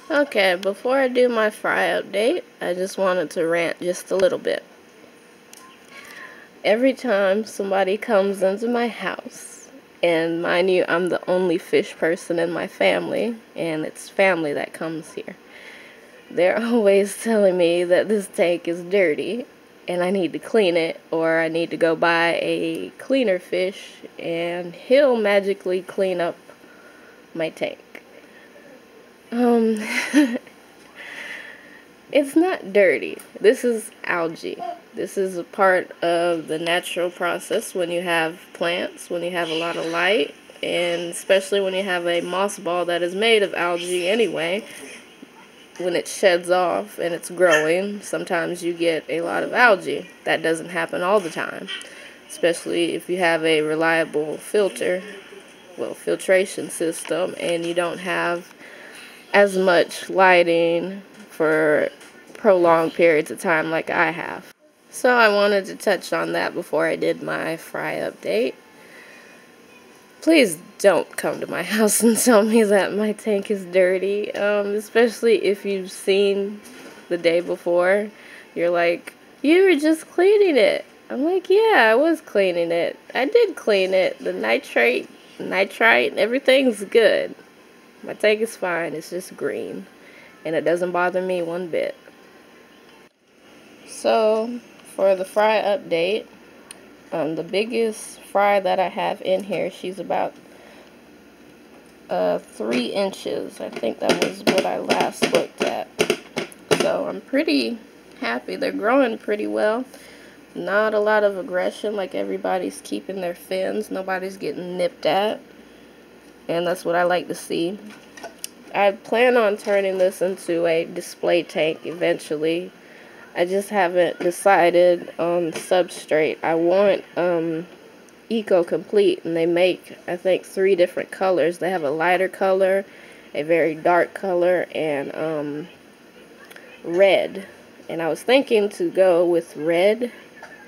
Okay, before I do my fry update, I just wanted to rant just a little bit. Every time somebody comes into my house, and mind you, I'm the only fish person in my family, and it's family that comes here, they're always telling me that this tank is dirty, and I need to clean it, or I need to go buy a cleaner fish, and he'll magically clean up my tank. It's not dirty. This is algae. This is a part of the natural process when you have plants, when you have a lot of light, and especially when you have a moss ball that is made of algae anyway. When it sheds off and it's growing, sometimes you get a lot of algae. That doesn't happen all the time, especially if you have a reliable filtration system, and you don't have as much lighting for prolonged periods of time like I have. So I wanted to touch on that before I did my fry update. Please don't come to my house and tell me that my tank is dirty, especially if you've seen the day before. You're like, you were just cleaning it. I'm like, yeah, I was cleaning it. I did clean it. The nitrite, everything's good. My tank is fine. It's just green, and it doesn't bother me one bit. So, for the fry update, the biggest fry that I have in here, she's about 3 inches. I think that was what I last looked at. So, I'm pretty happy. They're growing pretty well. Not a lot of aggression, like everybody's keeping their fins. Nobody's getting nipped at. And that's what I like to see. I plan on turning this into a display tank eventually. I just haven't decided on substrate. I want Eco Complete, and they make, I think, 3 different colors. They have a lighter color, a very dark color, and red. And I was thinking to go with red.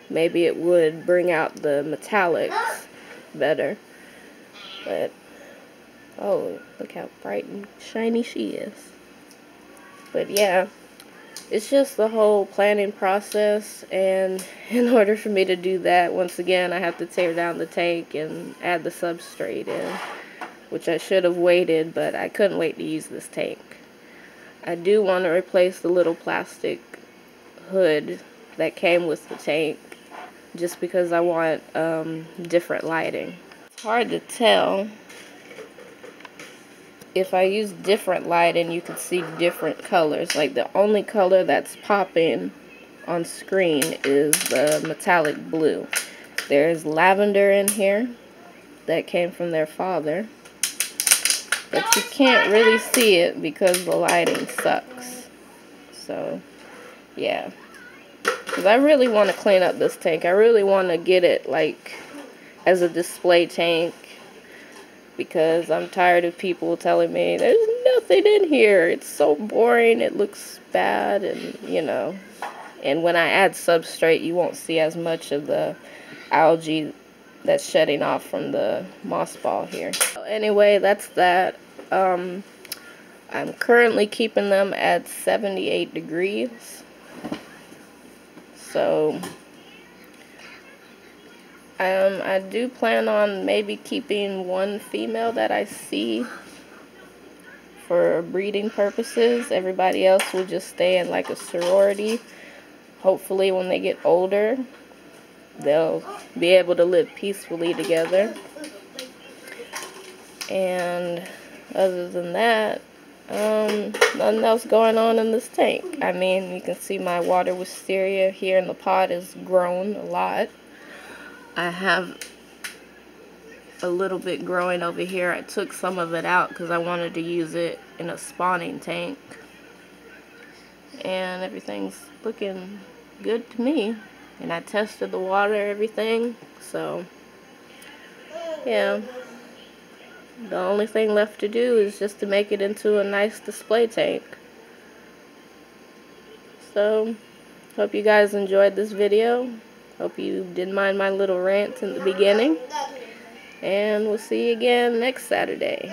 Maybe it would bring out the metallics better. But, oh, look how bright and shiny she is. But yeah. It's just the whole planning process, and in order for me to do that, once again, I have to tear down the tank and add the substrate in, which I should have waited, but I couldn't wait to use this tank. I do want to replace the little plastic hood that came with the tank, just because I want different lighting. It's hard to tell. If I use different lighting, you can see different colors. Like, the only color that's popping on screen is the metallic blue. There's lavender in here that came from their father, but you can't really see it because the lighting sucks. So, yeah. Because I really want to clean up this tank. I really want to get it, like, as a display tank, because I'm tired of people telling me there's nothing in here. It's so boring. It looks bad, and you know. And when I add substrate, you won't see as much of the algae that's shedding off from the moss ball here. So anyway, that's that. I'm currently keeping them at 78 degrees. So I do plan on maybe keeping one female that I see for breeding purposes. Everybody else will just stay in like a sorority. Hopefully when they get older, they'll be able to live peacefully together. And other than that, nothing else going on in this tank. I mean, you can see my water wisteria here in the pot has grown a lot. I have a little bit growing over here. I took some of it out because I wanted to use it in a spawning tank. And everything's looking good to me. And I tested the water, everything. So, yeah. The only thing left to do is just to make it into a nice display tank. So, hope you guys enjoyed this video. Hope you didn't mind my little rant in the beginning. And we'll see you again next Saturday.